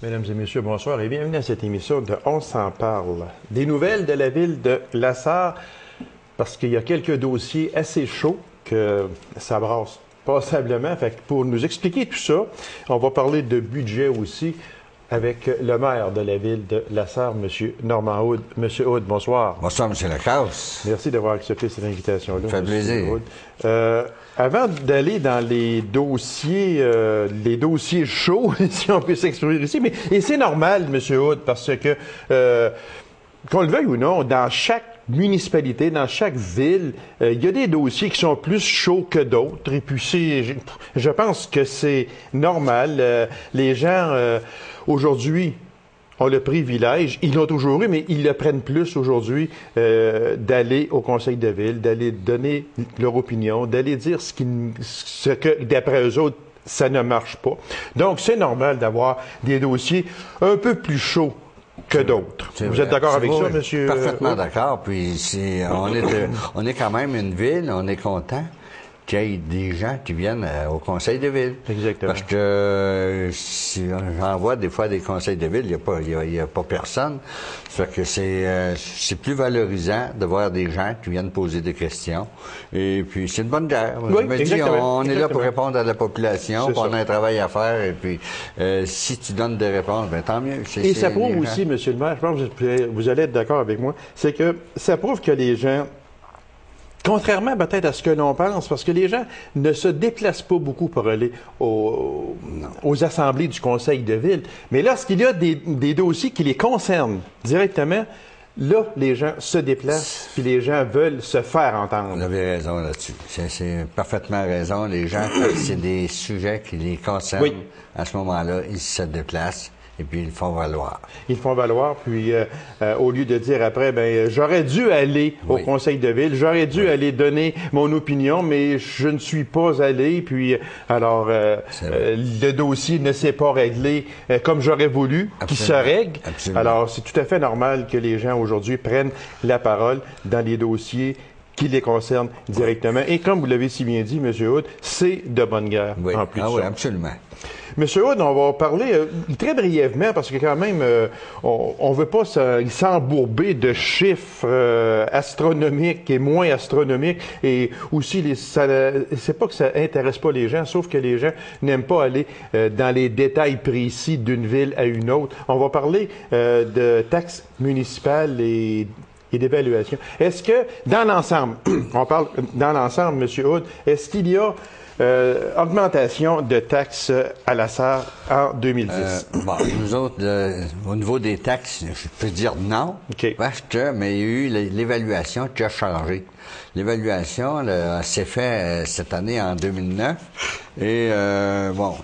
Mesdames et messieurs, bonsoir et bienvenue à cette émission de On s'en parle. Des nouvelles de la ville de La Sarre, parce qu'il y a quelques dossiers assez chauds que ça brasse passablement. Fait que pour nous expliquer tout ça, on va parler de budget aussi avec le maire de la ville de La Sarre, M. Normand Houde. M. Houde, bonsoir. Bonsoir, M. Lacasse. Merci d'avoir accepté cette invitation-là. Ça fait plaisir. Avant d'aller dans les dossiers chauds, si on peut s'exprimer ici, et c'est normal, M. Houde, parce que, qu'on le veuille ou non, dans chaque municipalité, dans chaque ville, il y a des dossiers qui sont plus chauds que d'autres. Et puis, je pense que c'est normal. Les gens, aujourd'hui, ont le privilège, ils l'ont toujours eu, mais ils le prennent plus aujourd'hui, d'aller au conseil de ville, d'aller donner leur opinion, d'aller dire ce que, d'après eux autres, ça ne marche pas. Donc, c'est normal d'avoir des dossiers un peu plus chauds que d'autres. Vous êtes d'accord avec ça, monsieur? Parfaitement d'accord. Puis on est quand même une ville, on est content qu'il y ait des gens qui viennent au conseil de ville. Exactement. Parce que si j'en vois des fois des conseils de ville, il y a pas personne. Ça fait que c'est plus valorisant de voir des gens qui viennent poser des questions. Et puis c'est une bonne guerre. Oui, je me dis, on est là pour répondre à la population, puis on a un travail à faire. Et puis si tu donnes des réponses, ben tant mieux. Et ça prouve aussi, monsieur le maire, je pense que vous allez être d'accord avec moi, c'est que ça prouve que les gens, contrairement peut-être à ce que l'on pense, parce que les gens ne se déplacent pas beaucoup pour aller aux assemblées du conseil de ville, mais lorsqu'il y a des dossiers qui les concernent directement, là, les gens se déplacent, puis les gens veulent se faire entendre. Vous avez raison là-dessus. C'est parfaitement raison. Les gens, quand c'est des sujets qui les concernent, oui, à ce moment-là, ils se déplacent. Et puis, ils le font valoir. Ils le font valoir, puis au lieu de dire après, ben j'aurais dû aller au conseil de ville, j'aurais dû aller donner mon opinion, mais je ne suis pas allé, puis alors le dossier ne s'est pas réglé comme j'aurais voulu qu'il se règle. Absolument. Alors, c'est tout à fait normal que les gens aujourd'hui prennent la parole dans les dossiers qui les concernent directement. Et comme vous l'avez si bien dit, M. Houde, c'est de bonne guerre, en plus de ça. Oui, absolument. Monsieur Houde, on va parler très brièvement, parce que quand même, on ne veut pas s'embourber de chiffres astronomiques et moins astronomiques. Et aussi, c'est pas que ça intéresse pas les gens, sauf que les gens n'aiment pas aller dans les détails précis d'une ville à une autre. On va parler de taxes municipales et d'évaluation. Est-ce que, dans l'ensemble, on parle dans l'ensemble, M. Houde, est-ce qu'il y a augmentation de taxes à La Sarre en 2010? Bon, nous autres, au niveau des taxes, je peux dire non, parce que, mais il y a eu l'évaluation qui a changé. L'évaluation s'est faite cette année en 2009, et bon,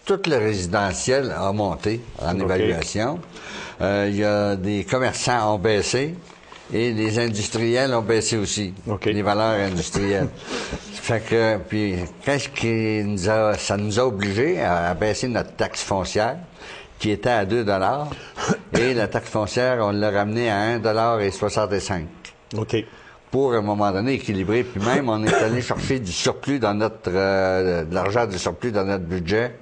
tout le résidentiel a monté en évaluation. Il y a des commerçants ont baissé. Et les industriels ont baissé aussi, les valeurs industrielles. Fait que, puis, qu'est-ce qui ça nous a obligés à baisser notre taxe foncière, qui était à 2 $, et la taxe foncière, on l'a ramenée à 1,65 $. OK. Pour, à un moment donné, équilibrer. Puis même, on est allé chercher du surplus dans notre, de l'argent de surplus dans notre budget,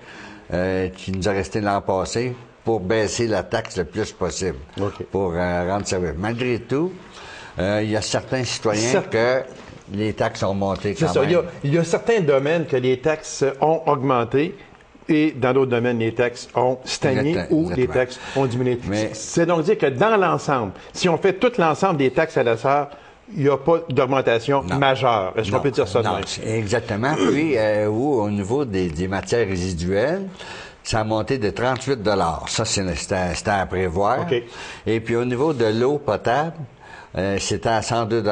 qui nous a resté l'an passé, pour baisser la taxe le plus possible, pour rendre service. Malgré tout, il y a certains citoyens que les taxes ont monté quand même. Il y a certains domaines que les taxes ont augmenté et dans d'autres domaines, les taxes ont stagné ou les taxes ont diminué. C'est donc dire que dans l'ensemble, si on fait tout l'ensemble des taxes à La Sarre, il n'y a pas d'augmentation majeure. Est-ce qu'on peut dire ça de même? Exactement. Puis, au niveau des matières résiduelles, ça a monté de 38 $. Ça, c'était à prévoir. Et puis, au niveau de l'eau potable, c'était à 102 $.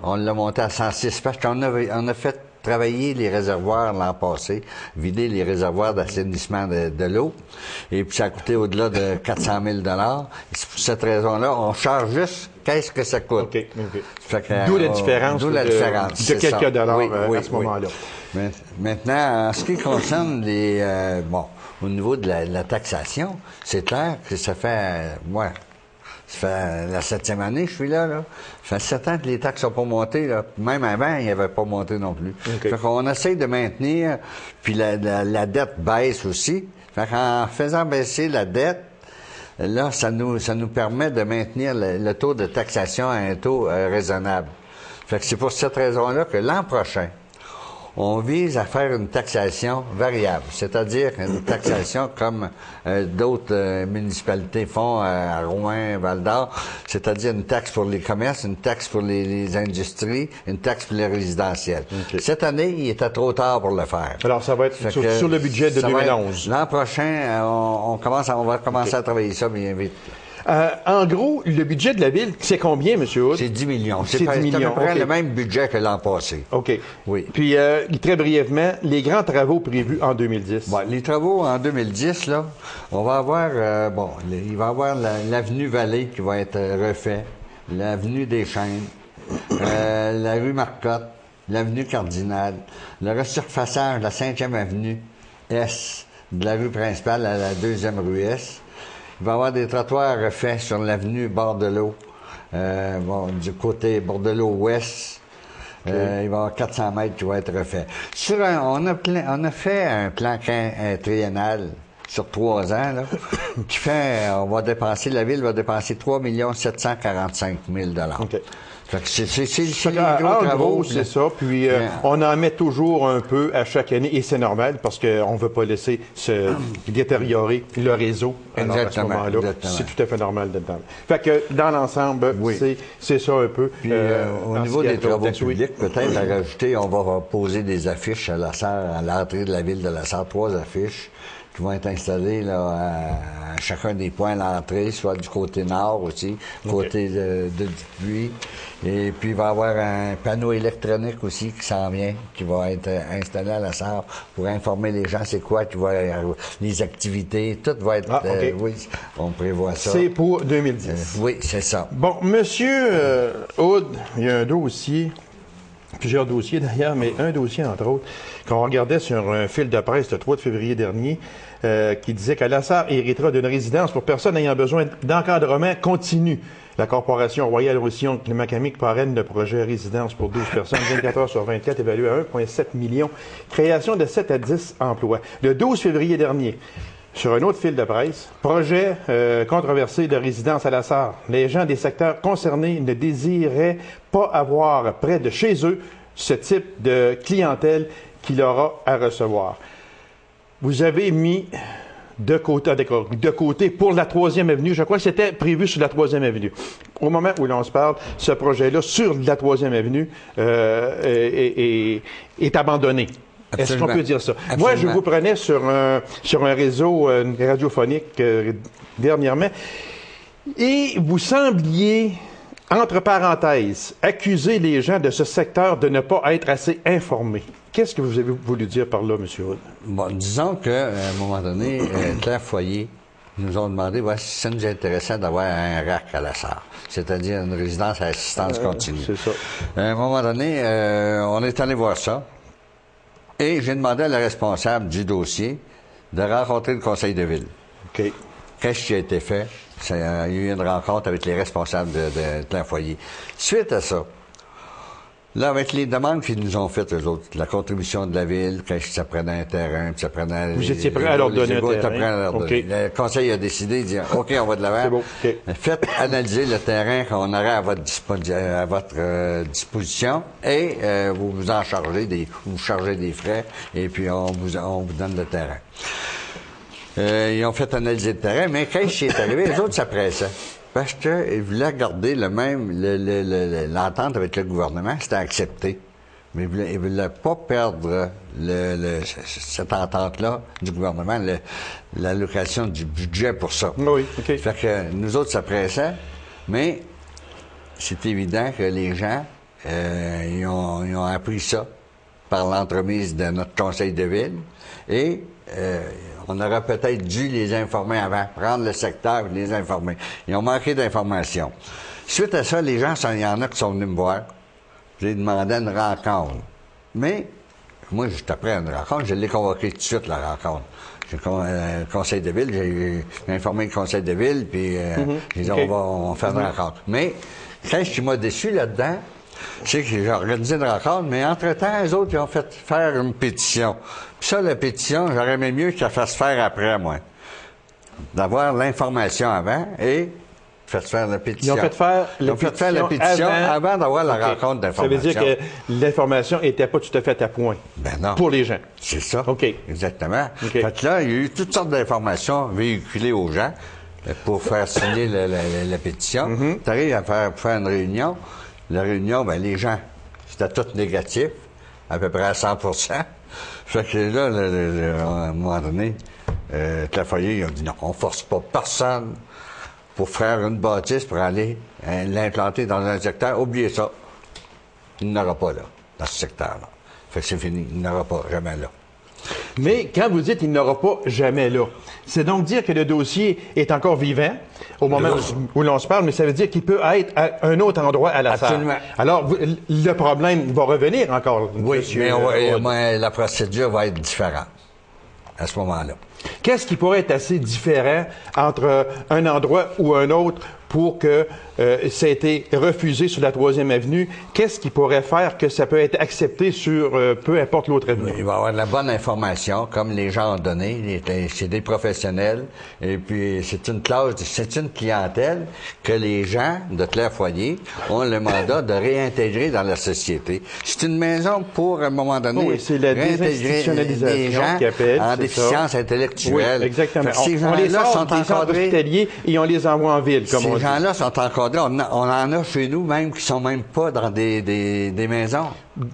On l'a monté à 106 parce qu'on a fait travailler les réservoirs l'an passé, vider les réservoirs d'assainissement de l'eau. Et puis, ça a coûté au-delà de 400 000 $. Et c'est pour cette raison-là, on charge juste qu'est-ce que ça coûte. D'où la différence de quelques dollars à ce moment-là. Maintenant, en ce qui concerne au niveau de la taxation, c'est clair que ça fait Ça fait la 7e année que je suis là. Ça fait 7 ans que les taxes n'ont pas monté. Là. Même avant, ils n'avaient pas monté non plus. Okay. Fait qu'on essaie de maintenir, puis la dette baisse aussi. Fait qu'en faisant baisser la dette, là, ça nous permet de maintenir le taux de taxation à un taux raisonnable. Fait que c'est pour cette raison-là que l'an prochain, on vise à faire une taxation variable, c'est-à-dire une taxation comme d'autres municipalités font à Rouyn, Val-d'Or, c'est-à-dire une taxe pour les commerces, une taxe pour les industries, une taxe pour les résidentiels. Okay. Cette année, il était trop tard pour le faire. Alors, ça va être sur le budget de 2011. L'an prochain, on va commencer à travailler ça bien vite. En gros, le budget de la ville, c'est combien, M. Hood? C'est 10 millions. C'est 10 millions. à peu près le même budget que l'an passé. OK. Oui. Puis, très brièvement, les grands travaux prévus en 2010. Bon, les travaux en 2010, là, on va avoir, il va y avoir l'avenue Vallée qui va être refait, l'avenue des Chênes, la rue Marcotte, l'avenue Cardinal, le resurfaçage de la 5e avenue S, de la rue principale à la 2e rue S. Il va y avoir des trottoirs refaits sur l'avenue Bordelot, du côté Bordelot-Ouest. Okay. Il va y avoir 400 mètres qui vont être refaits. On a fait un plan triennal sur 3 ans, là, qui fait, la ville va dépenser 3 745 000 $. Okay. C'est les gros travaux. C'est ça. Puis, on en met toujours un peu à chaque année, et c'est normal, parce qu'on ne veut pas laisser se détériorer le réseau. Alors, à ce moment-là, c'est tout à fait normal de temps. Fait que, dans l'ensemble, c'est ça un peu. Puis, au niveau des travaux publics, peut-être à rajouter, on va poser des affiches à l'entrée de la ville de La Sarre, 3 affiches qui vont être installés là, à chacun des points à l'entrée, soit du côté nord aussi, côté de Dupuis. Et puis, il va y avoir un panneau électronique aussi qui s'en vient, qui va être installé à La Sarre pour informer les gens c'est quoi, les activités, tout va être... oui, on prévoit ça. C'est pour 2010. Oui, c'est ça. Bon, Monsieur Hood, il y a un dossier... Plusieurs dossiers d'ailleurs, mais un dossier entre autres, qu'on regardait sur un fil de presse le 3 février dernier, qui disait que La Sarre héritera d'une résidence pour personnes ayant besoin d'encadrement continu. La Corporation Royale Roussillon de Macamic parraine le projet résidence pour 12 personnes, 24 heures sur 24, évalué à 1,7 million. Création de 7 à 10 emplois. Le 12 février dernier, sur un autre fil de presse, projet controversé de résidence à La Sarre. Les gens des secteurs concernés ne désiraient pas avoir près de chez eux ce type de clientèle qu'il aura à recevoir. Vous avez mis de côté pour la 3e avenue. Je crois que c'était prévu sur la 3e avenue. Au moment où l'on se parle, ce projet-là sur la 3e avenue est abandonné. Est-ce qu'on peut dire ça? Absolument. Moi, je vous prenais sur un réseau radiophonique dernièrement et vous sembliez, entre parenthèses, accuser les gens de ce secteur de ne pas être assez informés. Qu'est-ce que vous avez voulu dire par là, M. Hood? Bon, disons qu'à un moment donné, Claire Foyer nous ont demandé si ça nous intéressait d'avoir un RAC à La Sarre, c'est-à-dire une résidence à assistance continue. C'est ça. À un moment donné, on est allé voir ça. Et j'ai demandé à la responsable du dossier de rencontrer le conseil de ville. OK. Qu'est-ce qui a été fait? Il y a eu une rencontre avec les responsables de Claire Foyer. Suite à ça, là, avec les demandes qu'ils nous ont faites, eux autres, la contribution de la ville, quand ça prenait un terrain, puis ça prenait... Vous étiez prêt à leur donner un terrain? Okay. Le conseil a décidé de dire, OK, on va de l'avant. C'est bon. Okay. Faites analyser le terrain qu'on aurait à votre disposition et vous vous en chargez, vous chargez des frais et puis on vous donne le terrain. Ils ont fait analyser le terrain, mais quand il est arrivé, les autres, ça pressait. Parce qu'ils voulaient garder l'entente avec le gouvernement, c'était accepté. Mais ils ne voulaient pas perdre cette entente-là du gouvernement, l'allocation du budget pour ça. Oui, OK. Fait que nous autres, ça pressait, mais c'est évident que les gens, ils ont appris ça par l'entremise de notre conseil de ville et on aurait peut-être dû les informer avant, prendre le secteur et les informer. Ils ont manqué d'informations. Suite à ça, les gens, il y en a qui sont venus me voir. J'ai demandé une rencontre. Mais, moi, j'étais prêt à une rencontre. Je l'ai convoqué tout de suite, la rencontre. J'ai le conseil de ville, j'ai informé le conseil de ville, puis j'ai dit, on va faire une rencontre. Mais, qu'est-ce qui m'a déçu là-dedans, Je sais que j'ai organisé une rencontre, mais entre-temps, les autres, ils ont fait faire une pétition. Puis ça, la pétition, j'aurais aimé mieux que je la fasse faire après, moi. D'avoir l'information avant et fait faire la pétition. Ils ont fait faire la pétition avant d'avoir la rencontre d'information. Ça veut dire que l'information n'était pas tout à fait à point non. pour les gens. C'est ça. OK. Exactement. Okay. Fait que là, il y a eu toutes sortes d'informations véhiculées aux gens pour faire signer la pétition. Tu arrives à faire une réunion. La réunion, ben les gens, c'était tout négatif, à peu près à 100 Fait que là, à un moment donné, Tafoyer, ils ont dit non, on force pas personne pour faire une bâtisse pour aller l'implanter dans un secteur. Oubliez ça. Il n'aura pas là, dans ce secteur-là. Fait que c'est fini. Il n'aura pas, jamais là. Mais quand vous dites il n'aura pas jamais là, c'est donc dire que le dossier est encore vivant au moment où l'on se parle, mais ça veut dire qu'il peut être à un autre endroit à la salle. Absolument. Alors, le problème va revenir encore. Oui, monsieur, mais la procédure va être différente à ce moment-là. Qu'est-ce qui pourrait être assez différent entre un endroit ou un autre pour que ça ait été refusé sur la 3e avenue? Qu'est-ce qui pourrait faire que ça peut être accepté sur peu importe l'autre avenue? Il va y avoir de la bonne information, comme les gens ont donné. C'est des professionnels. Et puis, c'est une clientèle que les gens de Claire-Foyer ont le mandat de réintégrer dans la société. C'est une maison pour, à un moment donné, c'est la désinstitutionnalisation des gens qui appelle, en déficience intellectuelle. Oui, exactement. Ces gens-là sont encadrés. Et on les envoie en ville, comme on dit. Ces gens-là sont encadrés. On en a chez nous même qui sont même pas dans des maisons.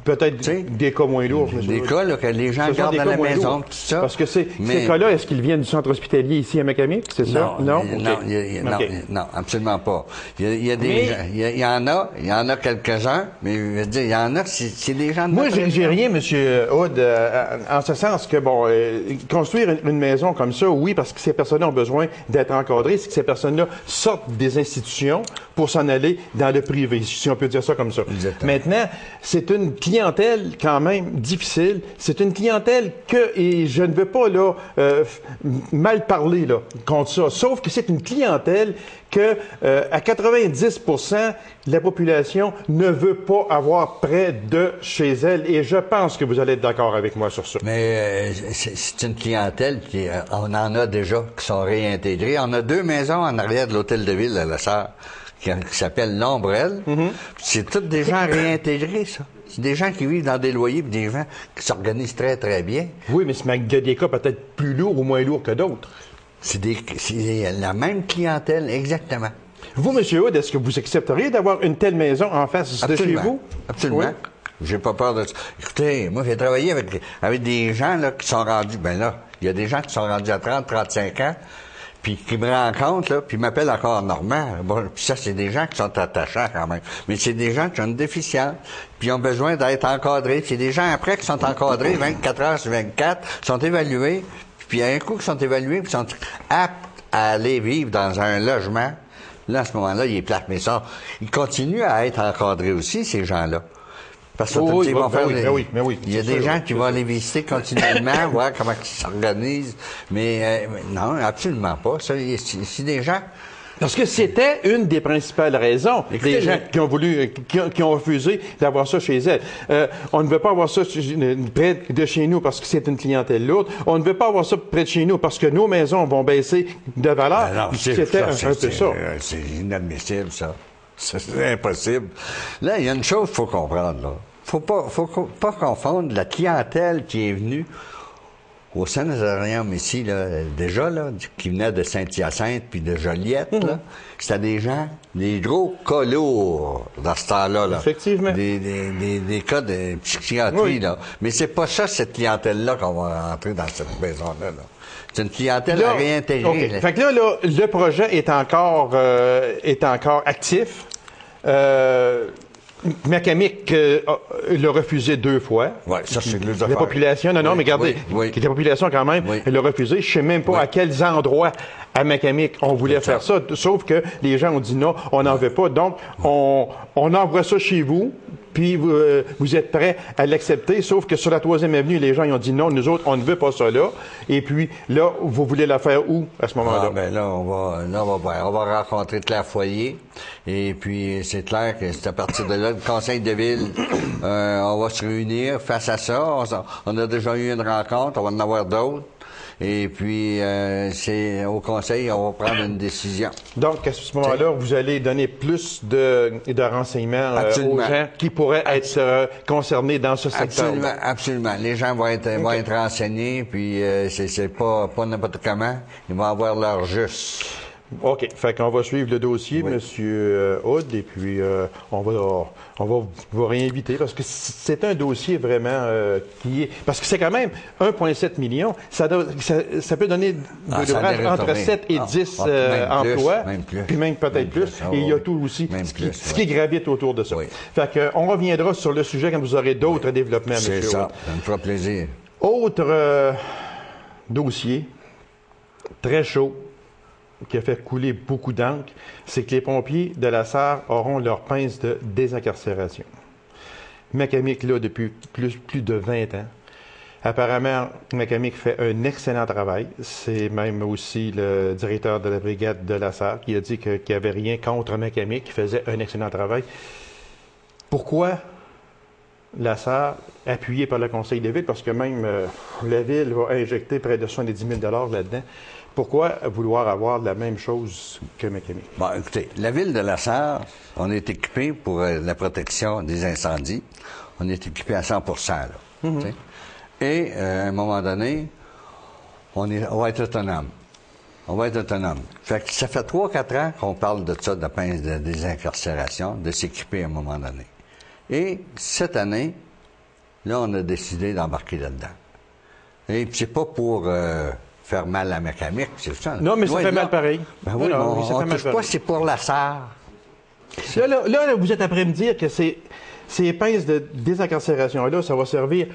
Peut-être des cas moins lourds. Des cas là, que les gens gardent dans la maison, tout ça. Parce que ces cas-là, est-ce qu'ils viennent du centre hospitalier ici à Macamic, c'est ça? Non, non, absolument pas. Il y en a quelques-uns, mais je veux dire, il y en a, c'est des gens de Moi, j'ai rien, M. Hood, en ce sens que, construire une maison comme ça, oui, parce que ces personnes-là ont besoin d'être encadrées, c'est que ces personnes-là sortent des institutions pour s'en aller dans le privé, si on peut dire ça comme ça. Exactement. Maintenant, c'est une clientèle quand même difficile. C'est une clientèle et je ne veux pas là mal parler là contre ça, sauf que c'est une clientèle que à 90% la population ne veut pas avoir près de chez elle, et je pense que vous allez être d'accord avec moi sur ça. Mais c'est une clientèle on en a déjà qui sont réintégrées. On a 2 maisons en arrière de l'hôtel de ville à La Sarre qui s'appelle l'Ombrelle. C'est toutes des gens réintégrés, ça. C'est des gens qui vivent dans des loyers, puis des gens qui s'organisent très, très bien. Oui, mais il y a des cas peut-être plus lourds ou moins lourds que d'autres. C'est la même clientèle, exactement. Vous, M. Hood, est-ce que vous accepteriez d'avoir une telle maison en face de chez vous? Absolument. Oui. J'ai pas peur de ça. Écoutez, moi, j'ai travaillé avec des gens là, qui sont rendus... Ben là, il y a des gens qui sont rendus à 30, 35 ans, puis qui me rencontrent, là, puis m'appellent encore Normand. Bon, puis ça, c'est des gens qui sont attachants quand même. Mais c'est des gens qui ont une déficience, puis ont besoin d'être encadrés. C'est des gens, après, qui sont encadrés 24 heures sur 24, sont évalués, puis un coup qu'ils sont évalués, puis sont aptes à aller vivre dans un logement. Là, à ce moment-là, il est plate. Mais ça, ils continuent à être encadrés aussi, ces gens-là. Parce que il y a des gens qui vont aller visiter continuellement, voir comment ils s'organisent. Mais non, absolument pas. C'est des gens... Parce que c'était une des principales raisons des gens qui ont voulu, qui ont refusé d'avoir ça chez elles. On ne veut pas avoir ça près de chez nous parce que c'est une clientèle lourde. On ne veut pas avoir ça près de chez nous parce que nos maisons vont baisser de valeur. Non, c'était un peu ça. C'est inadmissible, ça. C'est impossible. Là, il y a une chose qu'il faut comprendre, là. Faut pas confondre la clientèle qui est venue au Sanazarium ici, là, déjà, là, qui venait de Saint-Hyacinthe puis de Joliette, là. C'était des gens, des gros cas lourds dans ce temps-là, là. Effectivement. Des cas de psychiatrie, là. Mais c'est pas ça, cette clientèle-là, qu'on va entrer dans cette maison-là, là. C'est une clientèle à réintégrer. Okay. Fait que là, le projet est encore actif. Macamic l'a refusé 2 fois. Oui, ça, c'est deux affaires. La population, non, mais regardez, la population, quand même, elle l'a refusé. Je sais même pas à quels endroits à Macamic on voulait faire ça, sauf que les gens ont dit non, on n'en veut pas. Donc, on envoie ça chez vous, puis vous êtes prêt à l'accepter, sauf que sur la 3e avenue, les gens ils ont dit non, nous autres, on ne veut pas ça là. Et puis là, vous voulez la faire où à ce moment-là? Ah, ben là, on va rencontrer Claire Foyer. Et puis, c'est clair que c'est à partir de là, le conseil de ville, on va se réunir face à ça. On a déjà eu une rencontre, on va en avoir d'autres. Et puis, c'est au conseil, on va prendre une décision. Donc, à ce moment-là, vous allez donner plus de renseignements aux gens qui pourraient être concernés dans ce secteur. Absolument, absolument. Les gens vont être renseignés, puis c'est pas n'importe comment. Ils vont avoir leur juste. OK. Fait qu'on va suivre le dossier, oui. M. Hood, et puis on va vous réinviter parce que c'est un dossier vraiment qui est... Parce que c'est quand même 1,7 million. Ça peut donner entre 7 et 10 emplois, puis même peut-être plus. Et il y a tout aussi, ce qui gravite autour de ça. Oui. Fait qu'on reviendra sur le sujet quand vous aurez d'autres développements, M. Hood. C'est ça. Ça me fera plaisir. Autre dossier, très chaud, qui a fait couler beaucoup d'encre, c'est que les pompiers de la Sarre auront leur pince de désincarcération. Macamic, là, depuis plus de 20 ans. Apparemment, Macamic fait un excellent travail. C'est même aussi le directeur de la brigade de la Sarre qui a dit qu'il n'y avait rien contre Macamic, qui faisait un excellent travail. Pourquoi la Sarre, appuyée par le conseil de ville, parce que même la ville va injecter près de 70 000 $ là-dedans, pourquoi vouloir avoir la même chose que Macamic? Bon, écoutez, la ville de la Sarre, on est équipé pour la protection des incendies. On est équipé à 100%, là. Mm-hmm. Et, à un moment donné, on va être autonome. On va être autonome. Fait que ça fait 3-4 ans qu'on parle de ça, de la pince de désincarcération, de s'équiper à un moment donné. Et cette année, là, on a décidé d'embarquer là-dedans. Et c'est pas pour... faire mal à Macamic, c'est ça. Non, mais ça fait mal pareil. Ben oui, on ne touche pas, c'est pour la Sarre. Là, vous êtes après me dire que ces pinces de désincarcération-là, ça va servir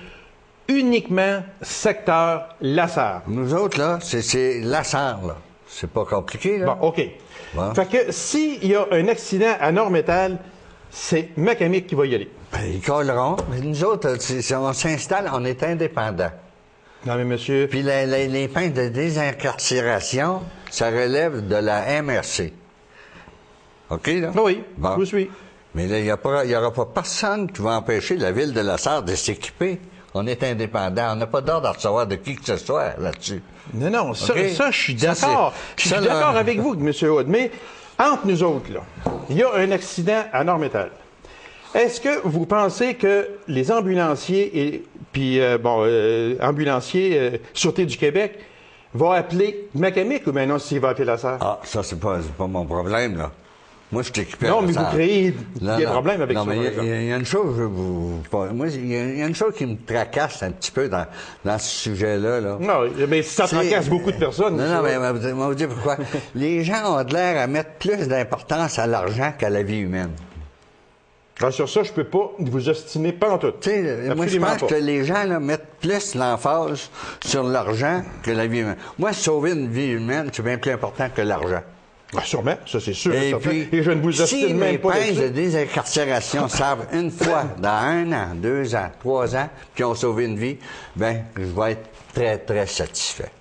uniquement secteur la Sarre. Nous autres, là, c'est la Sarre, là. C'est pas compliqué, là. Bon, OK. Bon. Fait que s'il y a un accident à Nord-Métal, c'est Macamic qui va y aller. Ben, ils colleront. Mais nous autres, on s'installe, on est indépendants. Non, mais monsieur... Puis les pinces de désincarcération, ça relève de la MRC. OK, là? Oui, bon. Je vous suis. Mais là, il n'y aura pas personne qui va empêcher la ville de la Sarre de s'équiper. On est indépendant. On n'a pas d'ordre à recevoir de qui que ce soit là-dessus. Non, okay? ça, je suis d'accord. Je suis d'accord avec vous, M. Hood. Mais entre nous autres, là, il y a un accident à Nord-Métal. Est-ce que vous pensez que les ambulanciers ambulanciers Sûreté du Québec vont appeler Macamic ou bien non, s'il va appeler la Sarre? Ah, ça, c'est pas mon problème, là. Moi, je suis équipé à la Non, mais Sarre. vous créez des problèmes avec ça. Non, mais il y a une chose, il y a une chose qui me tracasse un petit peu dans ce sujet-là. Là. Non, mais ça tracasse beaucoup de personnes. Non, mais on va vous dire pourquoi. Les gens ont de l'air à mettre plus d'importance à l'argent qu'à la vie humaine. Alors, sur ça, je peux pas vous estimer pas en tout. Moi, je pense que les gens là, mettent plus l'emphase sur l'argent que la vie humaine. Moi, sauver une vie humaine, c'est bien plus important que l'argent. Ah, sûrement, ça c'est sûr. Et puis, je ne vous estime même pas. Si les pinces de désincarcération servent une fois dans 1 an, 2 ans, 3 ans, puis ont sauvé une vie, ben, je vais être très, très satisfait.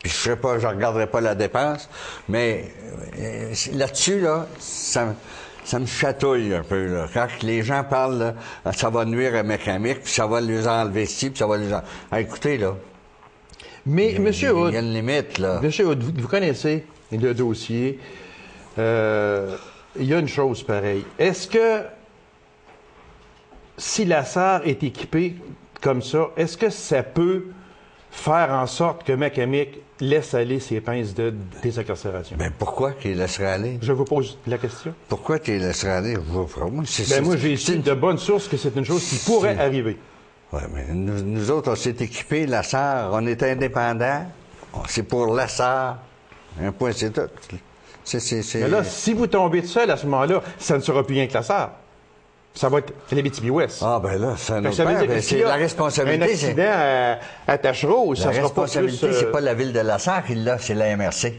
Puis je regarderai pas la dépense, mais là-dessus, là, ça me chatouille un peu, là. Quand les gens parlent, là, ça va nuire à Macamic, puis ça va les enlever ici, puis ça va les enlever... Ah, écoutez, là. Mais, M. Hood... Il y a une limite, là. M. Hood, vous connaissez le dossier. Il y a une chose pareille. Est-ce que, si la Sarre est équipée comme ça, est-ce que ça peut faire en sorte que Macamic laisse aller ses pinces de désincarcération? Ben pourquoi qu'il laisserait aller? Je vous pose la question. Pourquoi qu'il laisserait aller? Moi, j'ai ici de bonnes sources que c'est une chose qui pourrait arriver. Oui, mais nous autres, on s'est équipés, la Sarre, on est indépendants. C'est pour la Sarre. Un point, c'est tout. Mais là, si vous tombez de seul à ce moment-là, ça ne sera plus rien que la Sarre. Ça va être l'Abitibi-Ouest. Ah, ben là, c'est un autre c'est la responsabilité. Un accident à Tachereau, ça sera pas plus... La responsabilité, c'est pas la ville de la Sarre qui l'a, c'est la MRC.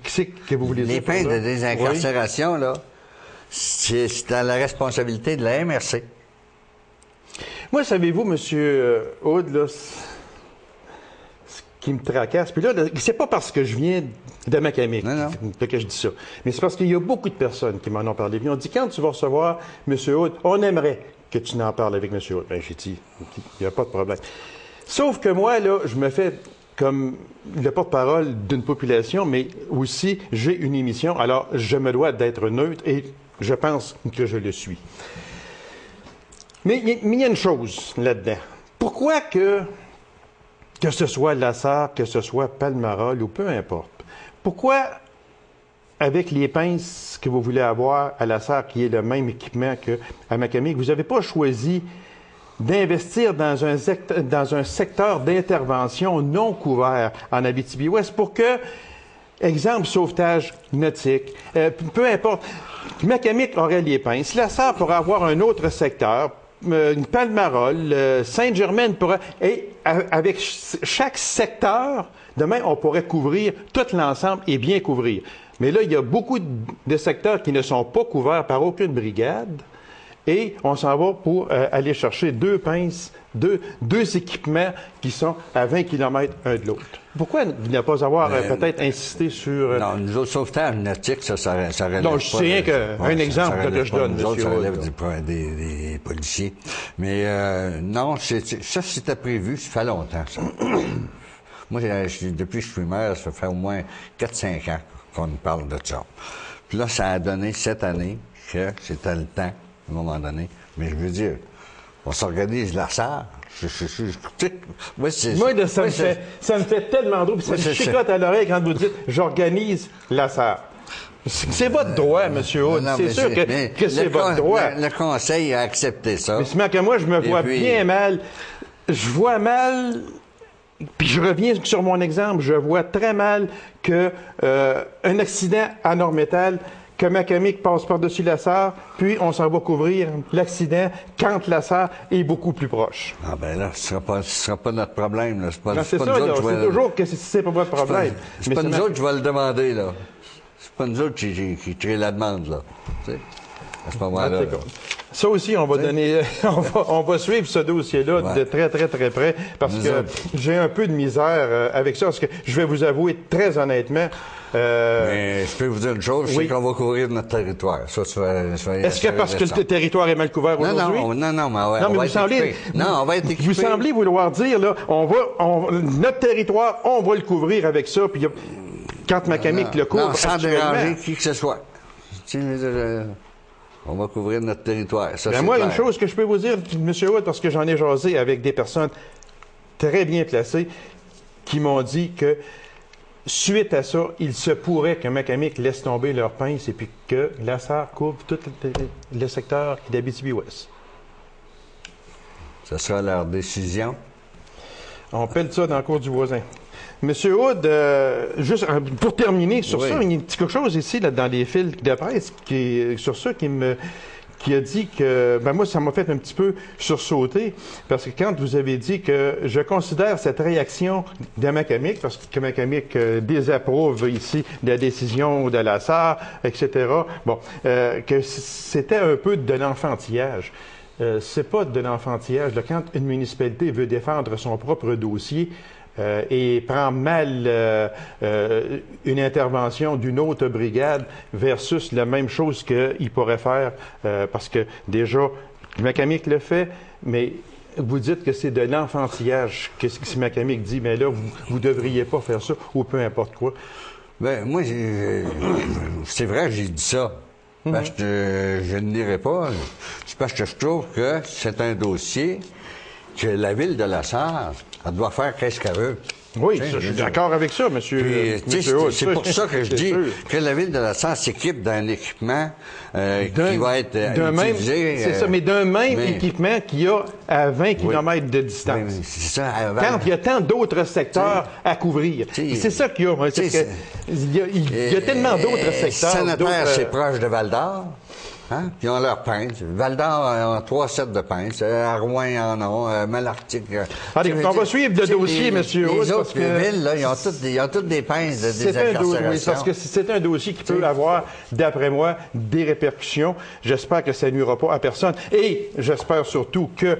Qu'est-ce que vous voulez dire? Les pinces de désincarcération, là, c'est à la responsabilité de la MRC. Moi, savez-vous, M. Aude, là, ce qui me tracasse, puis là, c'est pas parce que je viens de Macamic que je dis ça, mais c'est parce qu'il y a beaucoup de personnes qui m'en ont parlé. Puis on dit, quand tu vas recevoir M. Aude, on aimerait que tu n'en parles avec M. Aude. Bien, j'ai dit, il n'y a pas de problème. Sauf que moi, là, je me fais comme le porte-parole d'une population, mais aussi, j'ai une émission, alors je me dois d'être neutre et je pense que je le suis. Mais il y a une chose là-dedans. Pourquoi que ce soit Lassar, que ce soit Palmarol ou peu importe, pourquoi, avec les pinces que vous voulez avoir à Lassar, qui est le même équipement qu'à Macamic, vous n'avez pas choisi d'investir dans un secteur d'intervention non couvert en Abitibi-Ouest pour que, exemple, sauvetage nautique, peu importe, Macamic aurait les pinces, Lassar pourrait avoir un autre secteur, Palmarol, Sainte-Germaine pourrait... Et avec chaque secteur, demain, on pourrait couvrir tout l'ensemble et bien couvrir. Mais là, il y a beaucoup de secteurs qui ne sont pas couverts par aucune brigade. Et on s'en va pour aller chercher deux pinces, deux équipements qui sont à 20 km un de l'autre. Pourquoi ne pas avoir peut-être insisté sur... Non, nous autres, sauvetage nautique, ça relève non, je sais rien qu'un exemple que je donne, nous autres, M. ça relève Aude. des policiers. Mais non, ça, c'était prévu, ça fait longtemps, ça. Moi, depuis que je suis maire, ça fait au moins 4-5 ans qu'on nous parle de ça. Puis là, ça a donné cette année que c'était le temps, à un moment donné. Mais je veux dire, on s'organise la SAR. Moi, ça me fait tellement drôle. Ça me chicote à l'oreille quand vous dites « j'organise la SAR ». C'est votre droit, M. Aude. C'est sûr que c'est votre droit. Le Conseil a accepté ça. Mais c'est que moi, je me vois bien mal. Je vois mal... Puis je reviens sur mon exemple. Je vois très mal qu'un accident à Nord-Métal, que Macamic passe par-dessus la SAR, puis on s'en va couvrir l'accident quand la SAR est beaucoup plus proche. Ah ben là, ce sera pas notre problème. C'est pas, c'est toujours que c'est pas votre problème. C'est pas nous autres qui va le demander, là. C'est pas nous autres qui créent la demande, là. Tu sais, à ce moment-là. Ça aussi, on va donner, on va suivre ce dossier-là de très, très, très près, parce que j'ai un peu de misère avec ça, parce que je vais vous avouer très honnêtement. Mais je peux vous dire une chose, c'est qu'on va couvrir notre territoire. Ça, est-ce que parce que le territoire est mal couvert aujourd'hui? Non, on va être équipé. Vous semblez vouloir dire, là, notre territoire, on va le couvrir avec ça, puis quand Macamic le couvre... Non, sans déranger qui que ce soit. On va couvrir notre territoire. Ça, moi, clair. Une chose que je peux vous dire, M. Wood, parce que j'en ai jasé avec des personnes très bien placées, qui m'ont dit que suite à ça, il se pourrait que Macamic laisse tomber leurs pinces et puis que la SAR couvre tout le secteur d'Abitibi-Ouest. Ça sera leur décision. On pèle ça dans le cours du voisin. Monsieur Hood, juste pour terminer sur ça, il y a quelque chose ici là, dans les fils de presse sur ça qui a dit que, moi, ça m'a fait un petit peu sursauter, parce que quand vous avez dit que je considère cette réaction de Macamic, parce que Macamic désapprouve ici la décision de la SAR, etc., que c'était un peu de l'enfantillage. C'est pas de l'enfantillage. Quand une municipalité veut défendre son propre dossier, et prend mal une intervention d'une autre brigade versus la même chose qu'il pourrait faire, parce que déjà, Macamic le fait, mais vous dites que c'est de l'enfantillage, que si Macamic dit, mais là, vous ne devriez pas faire ça, ou peu importe quoi. Ben moi, c'est vrai, j'ai dit ça. Parce que je ne dirais pas. C'est parce que je trouve que c'est un dossier que la ville de La Sarre, elle doit faire qu'est-ce qu'elle veut. Oui, je suis d'accord avec ça, monsieur Hood. C'est pour ça que je dis que la ville de La Sarre s'équipe d'un équipement qui va être utilisé. C'est ça, mais d'un même équipement qu'il y a à 20 km de distance. C'est ça, quand il y a tant d'autres secteurs à couvrir. C'est ça qu'il y a. Il y a tellement d'autres secteurs. Saint-Nazaire, c'est proche de Val-d'Or. Hein? Puis ils ont leur pince. Val-d'Or a 3 sets de pinces. À Rouen, ils en ont. Malartic. Allez, on va suivre le dossier, M. Hood. Les autres villes, là, ils ont toutes des pinces de désincarcération. Oui, parce que c'est un dossier qui peut avoir, d'après moi, des répercussions. J'espère que ça nuira pas à personne. Et j'espère surtout que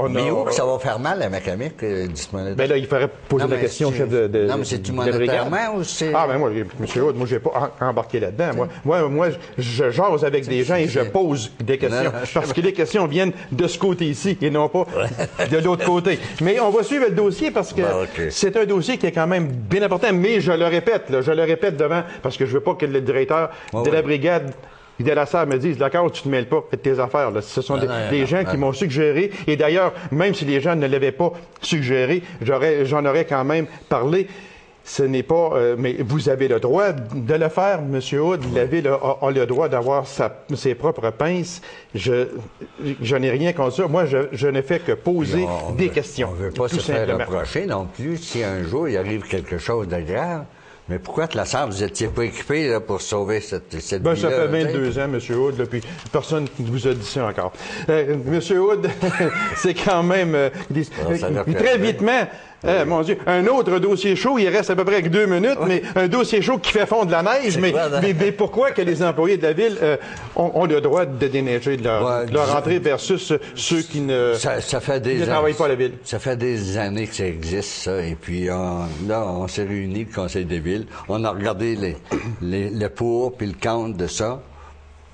Mais où que ça va faire mal à McCormick, disponible? Ben là, il faudrait poser la question au chef de non, mais c'est-tu monétairement ou c'est... Ah, ben moi, M. Hood, moi, j'ai pas embarqué là-dedans. Moi, je jase avec des gens et je pose des questions. Parce que les questions viennent de ce côté-ci et non pas de l'autre côté. Mais on va suivre le dossier parce que c'est un dossier qui est quand même bien important. Mais je le répète devant, parce que je veux pas que le directeur de la brigade de la SAR me dise, d'accord, tu te mêles pas, fais tes affaires. Là. Ce sont des gens qui m'ont suggéré. Et d'ailleurs, même si les gens ne l'avaient pas suggéré, j'en aurais quand même parlé. Ce n'est pas... mais vous avez le droit de le faire, M. Hood. La Ville a le droit d'avoir ses propres pinces. Je n'ai rien contre ça. Moi, je ne fais que poser des questions. On ne veut pas se faire reprocher non plus si un jour il arrive quelque chose de grave. Mais pourquoi que la SAR, vous n'étiez pas équipé là, pour sauver cette vie-là? Ça fait 22 ans, M. Hood, là, puis personne ne vous a dit ça encore. M. Hood, c'est quand même... très vitement... mon Dieu, un autre dossier chaud, il reste à peu près que 2 minutes, mais un dossier chaud qui fait fondre la neige. Mais pourquoi que les employés de la Ville ont le droit de déneiger de leur entrée versus ceux qui ne travaillent pas à la Ville? Ça fait des années que ça existe, ça. Et puis là, on s'est réunis, le Conseil des villes. On a regardé le pour puis le contre de ça.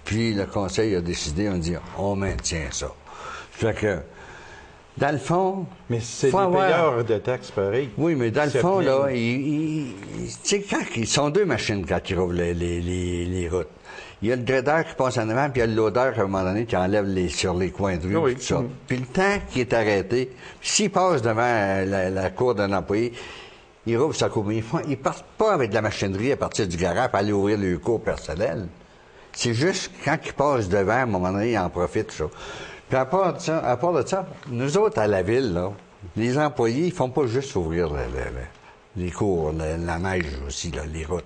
Puis le Conseil a décidé, on dit, on maintient ça. Fait que... Dans le fond... Mais c'est les payeurs de taxes, pareil. Oui, mais dans le fond, là, tu sais, quand ils sont 2 machines quand ils rouvrent les routes. Il y a le grader qui passe en avant, puis il y a l'odeur à un moment donné qui enlève sur les coins de rue, tout ça. Puis le temps qui est arrêté, s'il passe devant la cour d'un employé, il rouvre sa cour. Mais ils partent pas avec de la machinerie à partir du garage pour aller ouvrir le cours personnel. C'est juste quand ils passent devant, à un moment donné, ils en profitent, ça. Puis à part de ça, nous autres, à la Ville, là, les employés, ils font pas juste ouvrir les cours, la neige aussi, là, les routes.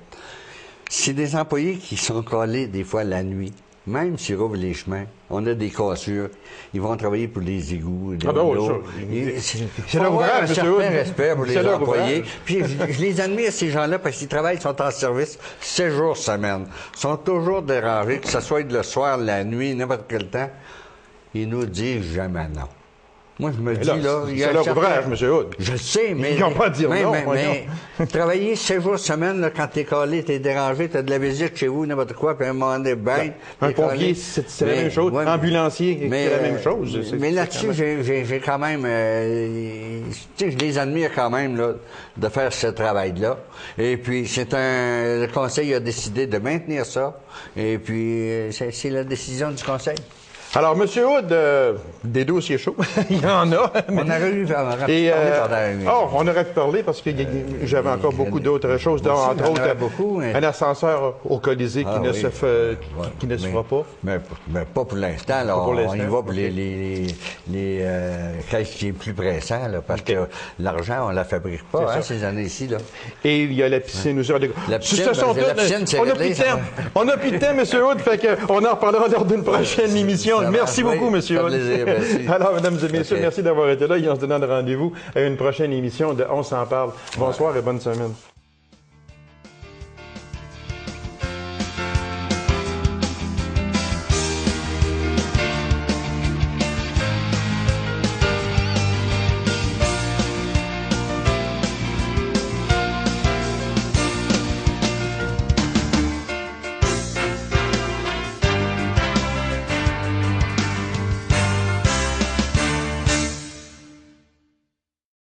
C'est des employés qui sont collés des fois la nuit. Même s'ils rouvrent les chemins, on a des cassures, ils vont travailler pour les égouts. C'est leur ouvrage, un certain respect pour les employés. Puis je les admire, ces gens-là, parce qu'ils travaillent, ils sont en service 7 jours semaine. Ils sont toujours dérangés, que ce soit le soir, la nuit, n'importe quel temps. Ils nous disent jamais non. Moi, je me dis, là... C'est leur ouvrage, M. Hood. Je sais, mais... Ils n'ont pas à dire non. Mais travailler 7 jours semaine, là, quand t'es collé, t'es dérangé, t'as de la visite chez vous, n'importe quoi, puis à un moment donné, un pompier, c'est la même chose. Ambulancier, c'est la même chose. Mais là-dessus, j'ai quand même... je les admire quand même, là, de faire ce travail-là. Et puis, le Conseil a décidé de maintenir ça. Et puis, c'est la décision du Conseil. Alors, M. Hood, des dossiers chauds, il y en a. On aurait pu parler on aurait pu parler parce que j'avais encore beaucoup d'autres choses, entre autres un ascenseur au Colisée qui ne se fera pas. Mais pas pour l'instant. On y va pour les caisses qui est plus pressant, là, parce que l'argent, on ne la fabrique pas ces années-ci. Là. Et il y a la piscine aussi. La piscine, c'est réglé. On n'a plus de temps, M. Hood, fait qu'on en reparlera lors d'une prochaine émission. Merci beaucoup, M. Hood. Alors, mesdames et messieurs, merci d'avoir été là. Et on se donne rendez-vous à une prochaine émission de On s'en parle. Bonsoir et bonne semaine.